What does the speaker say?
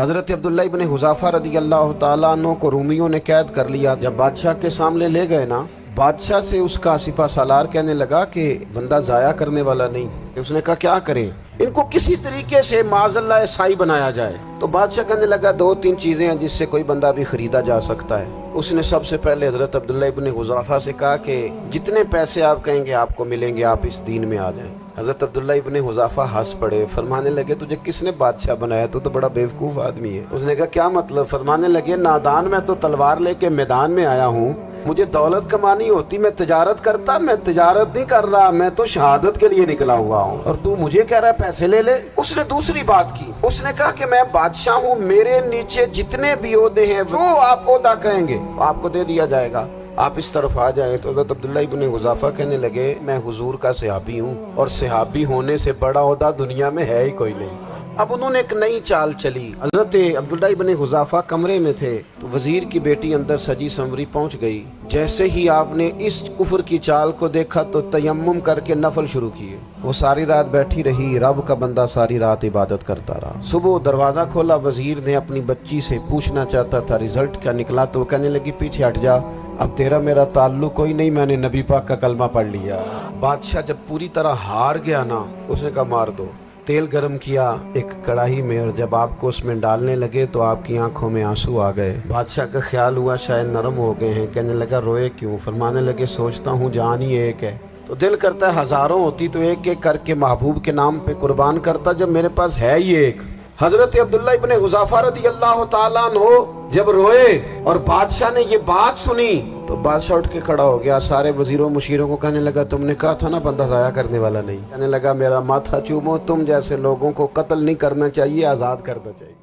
حضرت عبداللہ ابن حذافہ رضی اللہ تعالیٰ عنہ کو رومیوں نے قید کر لیا۔ جب بادشاہ کے سامنے لے گئے نا، بادشاہ سے اس کا سپہ سالار کہنے لگا کہ بندہ ضائع کرنے والا نہیں۔ اس نے کہا کیا کریں، ان کو کسی طریقے سے معاذ اللہ عیسائی بنایا جائے۔ تو بادشاہ کہنے لگا دو تین چیزیں ہیں جس سے کوئی بندہ بھی خریدا جا سکتا ہے۔ اس نے سب سے پہلے حضرت عبداللہ ابن حذافہ سے کہا کہ جتنے پیسے آپ کہیں گے آپ کو ملیں گے، آپ اس دین میں آ جائیں۔ حضرت عبداللہ ابن حذافہ ہنس پڑے، فرمانے لگے تجھے کس نے بادشاہ بنایا، تو بڑا بیوقوف آدمی ہے۔ اس نے کہا کیا مطلب؟ فرمانے لگے نادان، میں تو تلوار لے کے میدان میں آیا ہوں، مجھے دولت کمانی ہوتی میں تجارت کرتا، میں تجارت نہیں کر رہا، میں تو شہادت کے لیے نکلا ہوا ہوں، اور تو مجھے کہہ رہا ہے پیسے لے لے۔ اس نے دوسری بات کی، اس نے کہا کہ میں بادشاہ ہوں، میرے نیچے جتنے بھی عہدے ہیں جو آپ عہدہ کہیں گے آپ کو دے دیا جائے گا، آپ اس طرف آ جائیں۔ تو حضرت عبداللہ ابن حذافہ کہنے لگے میں حضور کا صحابی ہوں، اور صحابی ہونے سے بڑا عہدہ دنیا میں ہے ہی کوئی نہیں۔ اب انہوں نے ایک نئی چال چلی۔ حضرت عبداللہ ابن حذافہ کمرے میں تھے تو وزیر کی بیٹی اندر سجی سنوری پہنچ گئی۔ جیسے ہی آپ نے اس کفر کی چال کو دیکھا تو تیمم کر کے نفل شروع کیے۔ وہ ساری رات بیٹھی رہی، رب کا بندہ ساری رات عبادت کرتا رہا۔ صبح دروازہ کھولا، وزیر نے اپنی بچی سے پوچھنا چاہتا تھا رزلٹ کیا نکلا، تو وہ کہنے لگی پیچھے ہٹ جا، اب تیرا میرا تعلق کوئی نہیں، میں نے نبی پاک کا کلمہ پڑھ لیا۔ بادشاہ جب پوری طرح ہار گیا نا، اس نے کہا مار دو۔ تیل گرم کیا ایک کڑاہی میں، اور جب آپ کو اس میں ڈالنے لگے تو آپ کی آنکھوں میں آنسو آ گئے۔ بادشاہ کا خیال ہوا شاید نرم ہو گئے ہیں، کہنے لگا روئے کیوں؟ فرمانے لگے سوچتا ہوں جان ہی ایک ہے، تو دل کرتا ہے ہزاروں ہوتی تو ایک ایک کر کے محبوب کے نام پہ قربان کرتا، جب میرے پاس ہے ہی ایک۔ حضرت عبداللہ ابن حذافہ رضی اللہ تعالیٰ عنہ جب روئے اور بادشاہ نے یہ بات سنی تو بادشاہ اٹھ کے کھڑا ہو گیا، سارے وزیروں مشیروں کو کہنے لگا تم نے کہا تھا نا بندہ ضائع کرنے والا نہیں۔ کہنے لگا میرا ماتھا چومو، تم جیسے لوگوں کو قتل نہیں کرنا چاہیے، آزاد کرنا چاہیے۔